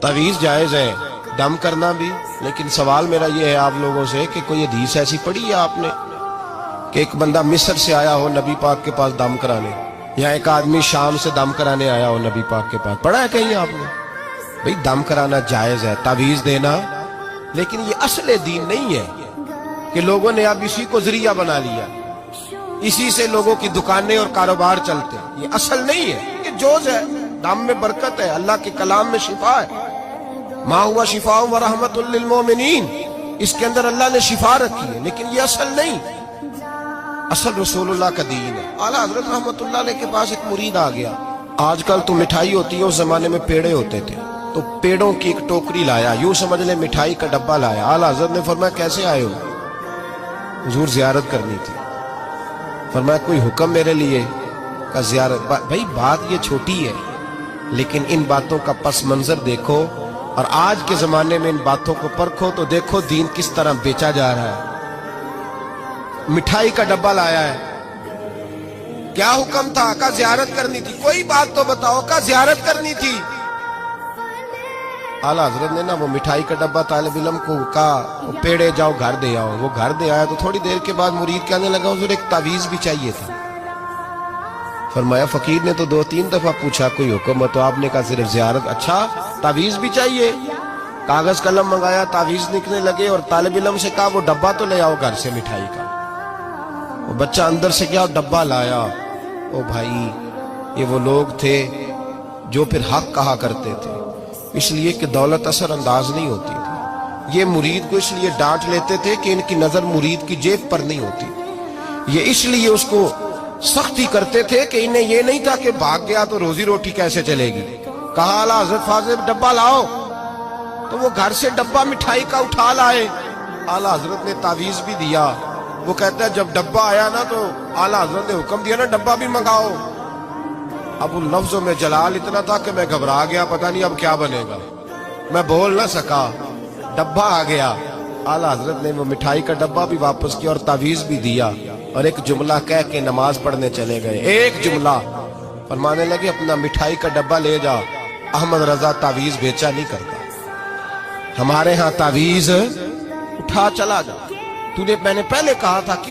तावीज़ जायज़ है, दम करना भी, लेकिन सवाल मेरा ये है आप लोगों से कि कोई हदीस ऐसी पढ़ी है आपने कि एक बंदा मिस्र से आया हो नबी पाक के पास दम कराने, या एक आदमी शाम से दम कराने आया हो नबी पाक के पास? पढ़ा है कहीं आपने? भाई दम कराना जायज़ है, तावीज़ देना, लेकिन ये असले दीन नहीं है कि लोगों ने अब इसी को जरिया बना लिया, इसी से लोगों की दुकानें और कारोबार चलते। ये असल नहीं है, ये जोज है। दम में बरकत है, अल्लाह के कलाम में शिफा है। मा हुआ शिफा व रहमतुल लिल मोमिनीन, इसके अंदर अल्लाह ने शिफा रखी है, लेकिन ये असल नहीं। असल रसूलुल्लाह का दीन है। आला हजरत रहमतुल्लाह अलैह के पास एक मुरीद आ गया। आजकल तो मिठाई होती है, उस जमाने में पेड़े होते थे, तो पेड़ों की एक टोकरी लाया, यूं समझ ले मिठाई का डब्बा लाया। आला हजरत ने फरमाया कैसे आए हो? हुजूर जियारत करनी थी। फरमाया कोई हुक्म मेरे लिए? का जियारत। भाई बात ये छोटी है, लेकिन इन बातों का पस मंजर देखो और आज के जमाने में इन बातों को परखो तो देखो दीन किस तरह बेचा जा रहा है। मिठाई का डब्बा लाया है, क्या हुक्म था? का जियारत करनी थी। कोई बात तो बताओ, का जियारत करनी थी। आला हजरत ने ना वो मिठाई का डब्बा तालिब इल्म को कहा वो पेड़े जाओ घर दे आओ। वो घर दे आया तो थोड़ी देर के बाद मुरीद कहने लगा हुजूर एक तावीज भी चाहिए था। फरमाया फकीर ने तो 2-3 दफा पूछा कोई हुक्म है, तो आपने कहा सिर्फ जियारत। अच्छा तावीज भी चाहिए? कागज कलम मंगाया, तावीज लिखने लगे और तालिब इल्म से कहा वो डब्बा तो ले आओ घर से मिठाई का। वो बच्चा अंदर से गया डब्बा लाया। ओ भाई ये वो लोग थे जो फिर हक कहा करते थे, इसलिए कि दौलत असर अंदाज नहीं होती थी। ये मुरीद को इसलिए डांट लेते थे कि इनकी नजर मुरीद की जेब पर नहीं होती। ये इसलिए उसको सख्ती करते थे कि इन्हें ये नहीं था कि भाग गया तो रोजी रोटी कैसे चलेगी। कहा आला हजरत फाजिल डब्बा लाओ, तो वो घर से डब्बा मिठाई का उठा लाए। आला हजरत ने तावीज भी दिया। वो कहता है जब डब्बा आया ना तो आला हजरत ने हुक्म दिया ना डब्बा भी मंगाओ। अब उन लफ्जों में जलाल इतना था कि मैं घबरा गया, पता नहीं अब क्या बनेगा। मैं बोल ना सका, डब्बा आ गया। आला हजरत ने वो मिठाई का डब्बा भी वापस किया और तावीज भी दिया और एक जुमला कह के नमाज पढ़ने चले गए। एक जुमला फरमाने लगे अपना मिठाई का डब्बा ले जा, अहमद रजा तावीज बेचा नहीं करता, हमारे यहाँ तावीज उठा चला जा। तूने मैंने पहले कहा था कि